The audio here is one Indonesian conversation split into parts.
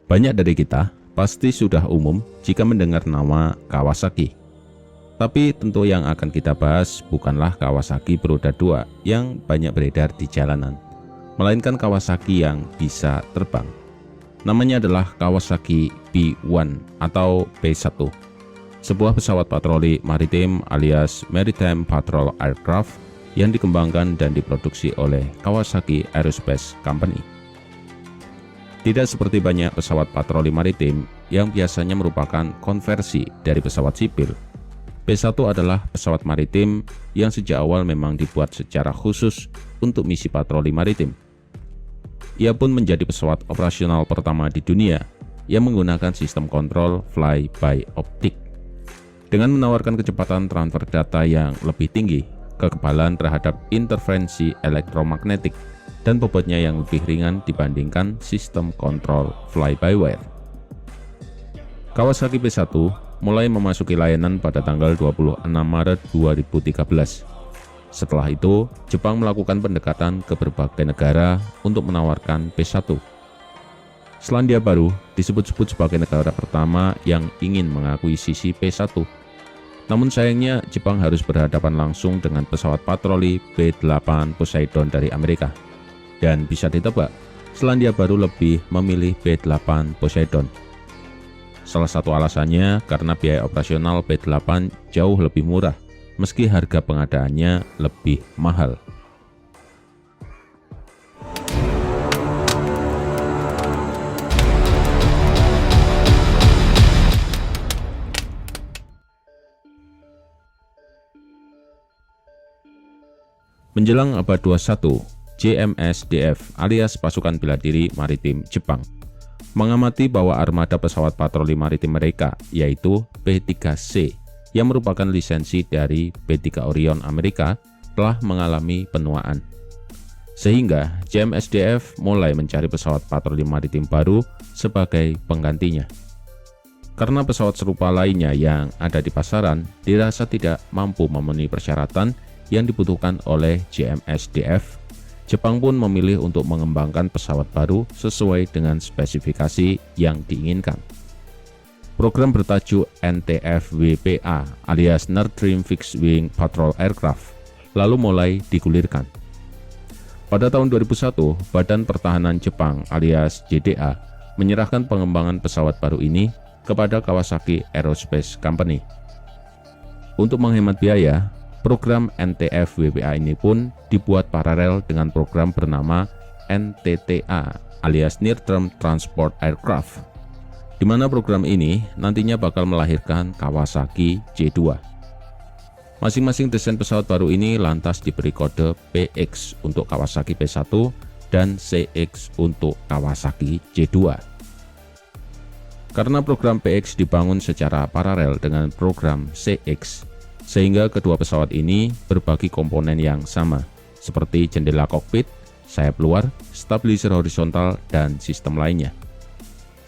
Banyak dari kita pasti sudah umum jika mendengar nama Kawasaki. Tapi tentu yang akan kita bahas bukanlah Kawasaki beroda 2 yang banyak beredar di jalanan, melainkan Kawasaki yang bisa terbang. Namanya adalah Kawasaki P1 atau P1, sebuah pesawat patroli maritim alias Maritime Patrol Aircraft yang dikembangkan dan diproduksi oleh Kawasaki Aerospace Company. Tidak seperti banyak pesawat patroli maritim yang biasanya merupakan konversi dari pesawat sipil, P1 adalah pesawat maritim yang sejak awal memang dibuat secara khusus untuk misi patroli maritim. Ia pun menjadi pesawat operasional pertama di dunia yang menggunakan sistem kontrol fly-by-optic. Dengan menawarkan kecepatan transfer data yang lebih tinggi, kekebalan terhadap interferensi elektromagnetik, dan bobotnya yang lebih ringan dibandingkan sistem kontrol fly-by-wire. Kawasaki P1 mulai memasuki layanan pada tanggal 26 Maret 2013. Setelah itu, Jepang melakukan pendekatan ke berbagai negara untuk menawarkan P1. Selandia Baru disebut-sebut sebagai negara pertama yang ingin mengakuisisi P1. Namun sayangnya Jepang harus berhadapan langsung dengan pesawat patroli B-8 Poseidon dari Amerika. Dan bisa ditebak, Selandia Baru lebih memilih B-8 Poseidon. Salah satu alasannya karena biaya operasional B-8 jauh lebih murah, meski harga pengadaannya lebih mahal. Menjelang abad 21, JMSDF alias Pasukan Bela Diri Maritim Jepang mengamati bahwa armada pesawat patroli maritim mereka, yaitu P-3C, yang merupakan lisensi dari P-3 Orion Amerika, telah mengalami penuaan. Sehingga JMSDF mulai mencari pesawat patroli maritim baru sebagai penggantinya. Karena pesawat serupa lainnya yang ada di pasaran dirasa tidak mampu memenuhi persyaratan yang dibutuhkan oleh JMSDF, Jepang pun memilih untuk mengembangkan pesawat baru sesuai dengan spesifikasi yang diinginkan. Program bertajuk NTF-WPA alias Near Dream Fixed Wing Patrol Aircraft lalu mulai digulirkan. Pada tahun 2001, Badan Pertahanan Jepang alias JDA menyerahkan pengembangan pesawat baru ini kepada Kawasaki Aerospace Company. Untuk menghemat biaya, program NTF-WPA ini pun dibuat paralel dengan program bernama NTTA alias Near Term Transport Aircraft, di mana program ini nantinya bakal melahirkan Kawasaki J2. Masing-masing desain pesawat baru ini lantas diberi kode PX untuk Kawasaki P1 dan CX untuk Kawasaki J2. Karena program PX dibangun secara paralel dengan program CX, sehingga kedua pesawat ini berbagi komponen yang sama, seperti jendela kokpit, sayap luar, stabilizer horizontal, dan sistem lainnya.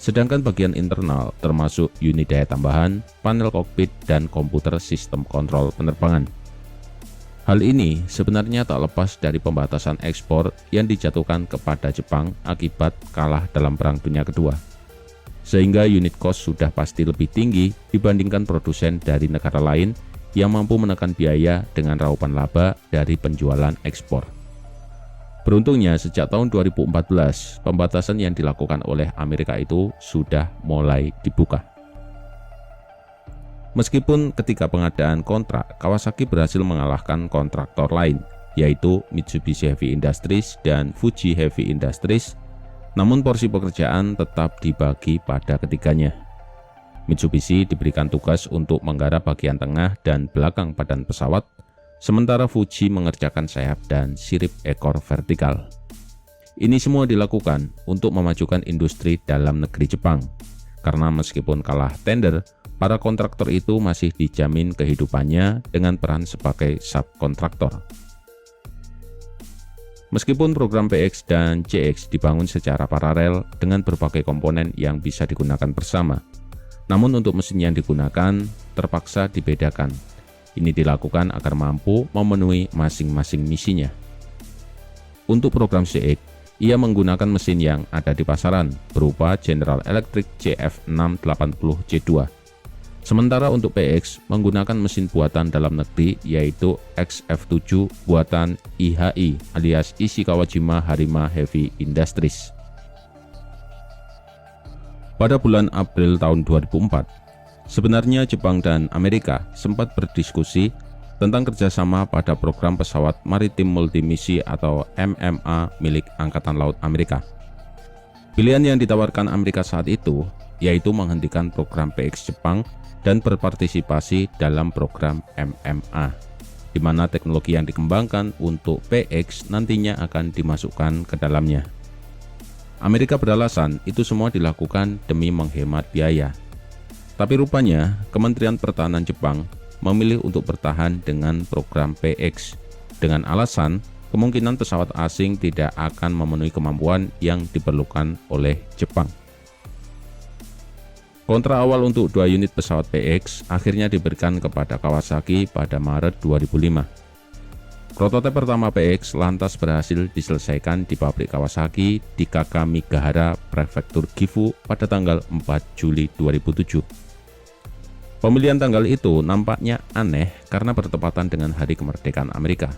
Sedangkan bagian internal termasuk unit daya tambahan, panel kokpit, dan komputer sistem kontrol penerbangan. Hal ini sebenarnya tak lepas dari pembatasan ekspor yang dijatuhkan kepada Jepang akibat kalah dalam Perang Dunia Kedua. Sehingga unit cost sudah pasti lebih tinggi dibandingkan produsen dari negara lain yang mampu menekan biaya dengan raupan laba dari penjualan ekspor. Beruntungnya sejak tahun 2014, pembatasan yang dilakukan oleh Amerika itu sudah mulai dibuka. Meskipun ketika pengadaan kontrak, Kawasaki berhasil mengalahkan kontraktor lain, yaitu Mitsubishi Heavy Industries dan Fuji Heavy Industries, namun porsi pekerjaan tetap dibagi pada ketiganya. Mitsubishi diberikan tugas untuk menggarap bagian tengah dan belakang badan pesawat, sementara Fuji mengerjakan sayap dan sirip ekor vertikal. Ini semua dilakukan untuk memajukan industri dalam negeri Jepang, karena meskipun kalah tender, para kontraktor itu masih dijamin kehidupannya dengan peran sebagai subkontraktor. Meskipun program PX dan CX dibangun secara paralel dengan berbagai komponen yang bisa digunakan bersama, namun untuk mesin yang digunakan terpaksa dibedakan. Ini dilakukan agar mampu memenuhi masing-masing misinya. Untuk program CX, Ia menggunakan mesin yang ada di pasaran berupa General Electric CF680J2. Sementara untuk PX menggunakan mesin buatan dalam negeri yaitu XF7 buatan IHI alias Ishikawa-jima Harima Heavy Industries. Pada bulan April tahun 2004, sebenarnya Jepang dan Amerika sempat berdiskusi tentang kerjasama pada program pesawat maritim multimisi atau MMA milik Angkatan Laut Amerika. Pilihan yang ditawarkan Amerika saat itu yaitu menghentikan program PX Jepang dan berpartisipasi dalam program MMA, di mana teknologi yang dikembangkan untuk PX nantinya akan dimasukkan ke dalamnya. Amerika beralasan itu semua dilakukan demi menghemat biaya. Tapi rupanya Kementerian Pertahanan Jepang memilih untuk bertahan dengan program PX dengan alasan kemungkinan pesawat asing tidak akan memenuhi kemampuan yang diperlukan oleh Jepang. Kontrak awal untuk 2 unit pesawat PX akhirnya diberikan kepada Kawasaki pada Maret 2005. Prototipe pertama PX lantas berhasil diselesaikan di pabrik Kawasaki di Kakamigahara, Prefektur Gifu pada tanggal 4 Juli 2007. Pemilihan tanggal itu nampaknya aneh karena bertepatan dengan Hari Kemerdekaan Amerika,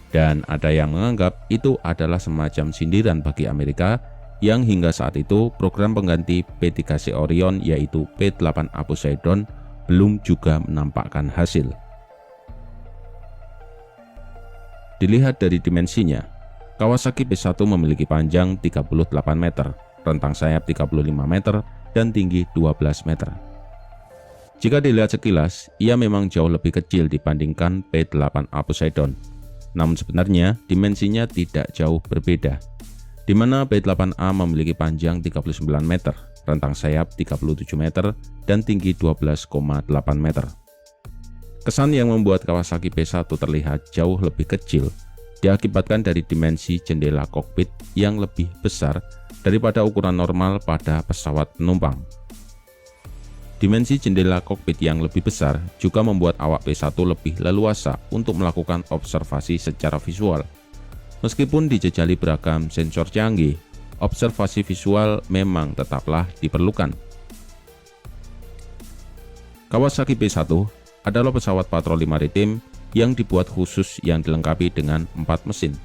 dan ada yang menganggap itu adalah semacam sindiran bagi Amerika yang hingga saat itu program pengganti P3C Orion yaitu P8A Poseidon belum juga menampakkan hasil. Dilihat dari dimensinya, Kawasaki P1 memiliki panjang 38 meter, rentang sayap 35 meter, dan tinggi 12 meter. Jika dilihat sekilas, ia memang jauh lebih kecil dibandingkan P8A Poseidon. Namun sebenarnya dimensinya tidak jauh berbeda, di mana P8A memiliki panjang 39 meter, rentang sayap 37 meter, dan tinggi 12,8 meter. Kesan yang membuat Kawasaki P1 terlihat jauh lebih kecil diakibatkan dari dimensi jendela kokpit yang lebih besar daripada ukuran normal pada pesawat penumpang. Dimensi jendela kokpit yang lebih besar juga membuat awak P1 lebih leluasa untuk melakukan observasi secara visual. Meskipun dijejali beragam sensor canggih, observasi visual memang tetaplah diperlukan. Kawasaki P1 adalah pesawat patroli maritim yang dibuat khusus yang dilengkapi dengan 4 mesin.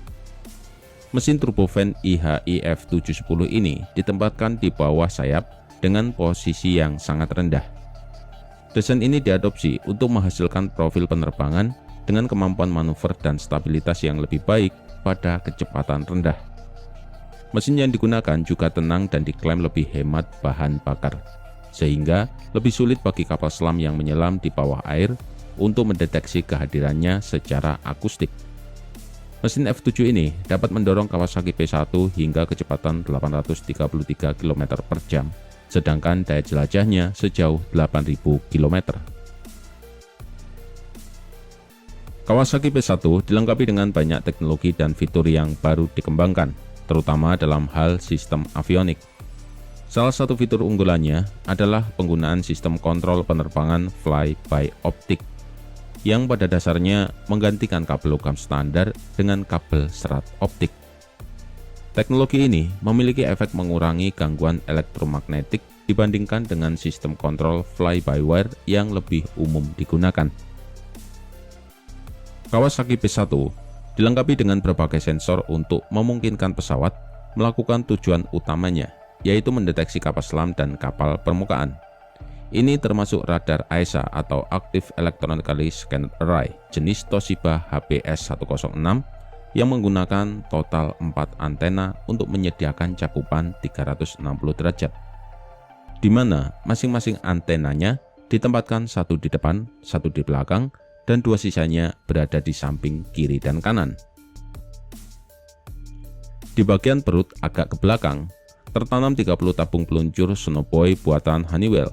Mesin turbofan IHI F710 ini ditempatkan di bawah sayap dengan posisi yang sangat rendah. Desain ini diadopsi untuk menghasilkan profil penerbangan dengan kemampuan manuver dan stabilitas yang lebih baik pada kecepatan rendah. Mesin yang digunakan juga tenang dan diklaim lebih hemat bahan bakar, sehingga lebih sulit bagi kapal selam yang menyelam di bawah air untuk mendeteksi kehadirannya secara akustik. Mesin F7 ini dapat mendorong Kawasaki P1 hingga kecepatan 833 km per jam, sedangkan daya jelajahnya sejauh 8.000 km. Kawasaki P1 dilengkapi dengan banyak teknologi dan fitur yang baru dikembangkan, terutama dalam hal sistem avionik. Salah satu fitur unggulannya adalah penggunaan sistem kontrol penerbangan fly-by-optic, yang pada dasarnya menggantikan kabel logam standar dengan kabel serat optik. Teknologi ini memiliki efek mengurangi gangguan elektromagnetik dibandingkan dengan sistem kontrol fly-by-wire yang lebih umum digunakan. Kawasaki P1 dilengkapi dengan berbagai sensor untuk memungkinkan pesawat melakukan tujuan utamanya, yaitu mendeteksi kapal selam dan kapal permukaan. Ini termasuk radar AESA atau Active Electronically Scanned Array jenis Toshiba HPS-106 yang menggunakan total 4 antena untuk menyediakan cakupan 360 derajat, di mana masing-masing antenanya ditempatkan satu di depan, satu di belakang, dan 2 sisanya berada di samping kiri dan kanan. Di bagian perut agak ke belakang, tertanam 30 tabung peluncur sonobuoy buatan Honeywell,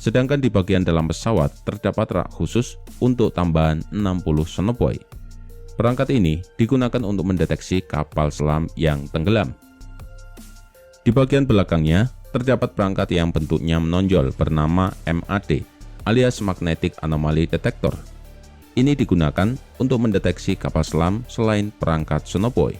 sedangkan di bagian dalam pesawat terdapat rak khusus untuk tambahan 60 sonobuoy. Perangkat ini digunakan untuk mendeteksi kapal selam yang tenggelam. Di bagian belakangnya terdapat perangkat yang bentuknya menonjol bernama MAD alias Magnetic Anomaly Detector. Ini digunakan untuk mendeteksi kapal selam selain perangkat sonobuoy.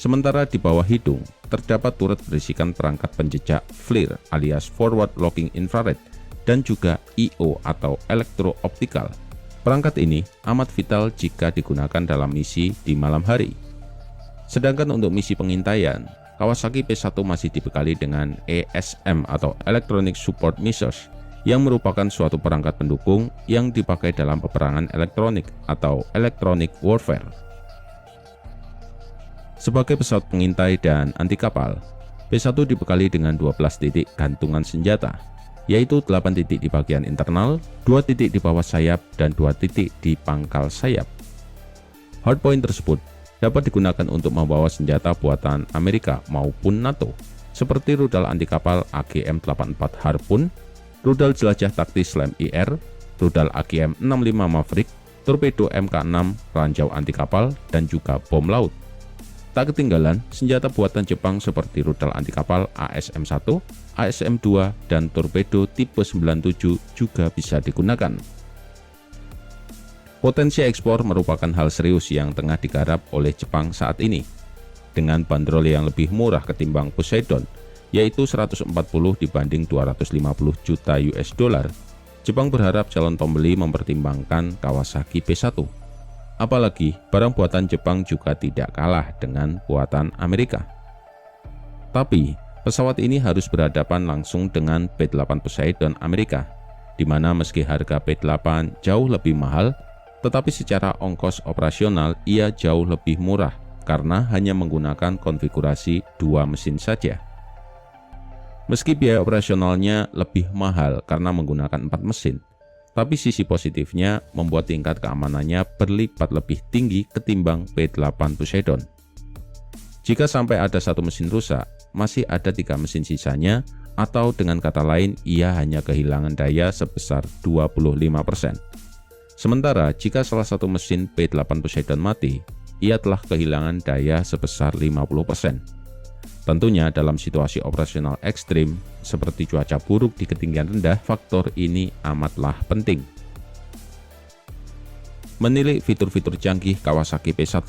Sementara di bawah hidung, terdapat turret berisikan perangkat penjejak FLIR alias Forward Looking Infrared dan juga EO atau elektro-optikal. Perangkat ini amat vital jika digunakan dalam misi di malam hari. Sedangkan untuk misi pengintaian, Kawasaki P1 masih dibekali dengan ESM atau Electronic Support Missiles yang merupakan suatu perangkat pendukung yang dipakai dalam peperangan elektronik atau Electronic Warfare. Sebagai pesawat pengintai dan anti kapal, P1 dibekali dengan 12 titik gantungan senjata, yaitu 8 titik di bagian internal, 2 titik di bawah sayap, dan 2 titik di pangkal sayap. Hardpoint tersebut dapat digunakan untuk membawa senjata buatan Amerika maupun NATO, seperti rudal anti kapal AGM-84 Harpoon, rudal jelajah taktis SLAM IR, rudal AGM-65 Maverick, torpedo MK6, ranjau anti kapal, dan juga bom laut. Tak ketinggalan, senjata buatan Jepang seperti rudal anti kapal ASM-1, ASM-2, dan torpedo tipe 97 juga bisa digunakan. Potensi ekspor merupakan hal serius yang tengah digarap oleh Jepang saat ini. Dengan bandrol yang lebih murah ketimbang Poseidon, yaitu 140 dibanding 250 juta US dollar, Jepang berharap calon pembeli mempertimbangkan Kawasaki P1. Apalagi barang buatan Jepang juga tidak kalah dengan buatan Amerika. Tapi pesawat ini harus berhadapan langsung dengan P8 Poseidon Amerika, di mana meski harga P8 jauh lebih mahal, tetapi secara ongkos operasional ia jauh lebih murah karena hanya menggunakan konfigurasi 2 mesin saja. Meski biaya operasionalnya lebih mahal karena menggunakan 4 mesin, tapi sisi positifnya membuat tingkat keamanannya berlipat lebih tinggi ketimbang P8 Poseidon. Jika sampai ada satu mesin rusak, masih ada 3 mesin sisanya, atau dengan kata lain, ia hanya kehilangan daya sebesar 25%. Sementara jika salah satu mesin P8 Poseidon mati, ia telah kehilangan daya sebesar 50%. Tentunya dalam situasi operasional ekstrim seperti cuaca buruk di ketinggian rendah, faktor ini amatlah penting. Menilik fitur-fitur canggih Kawasaki P1,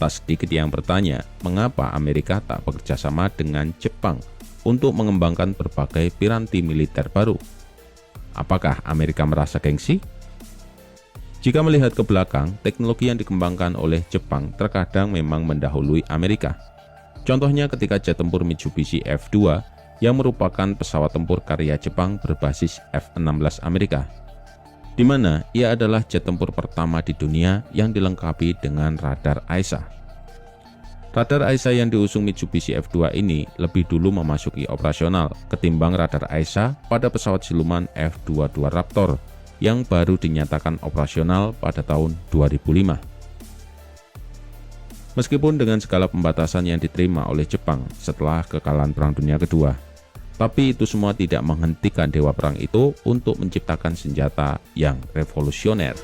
tak sedikit yang bertanya mengapa Amerika tak bekerja sama dengan Jepang untuk mengembangkan berbagai piranti militer baru. Apakah Amerika merasa gengsi? Jika melihat ke belakang, teknologi yang dikembangkan oleh Jepang terkadang memang mendahului Amerika. Contohnya ketika jet tempur Mitsubishi F2 yang merupakan pesawat tempur karya Jepang berbasis F-16 Amerika, di mana ia adalah jet tempur pertama di dunia yang dilengkapi dengan radar AESA. Radar AESA yang diusung Mitsubishi F2 ini lebih dulu memasuki operasional ketimbang radar AESA pada pesawat siluman F-22 Raptor yang baru dinyatakan operasional pada tahun 2005. Meskipun dengan segala pembatasan yang diterima oleh Jepang setelah kekalahan Perang Dunia Kedua, tapi itu semua tidak menghentikan dewa perang itu untuk menciptakan senjata yang revolusioner.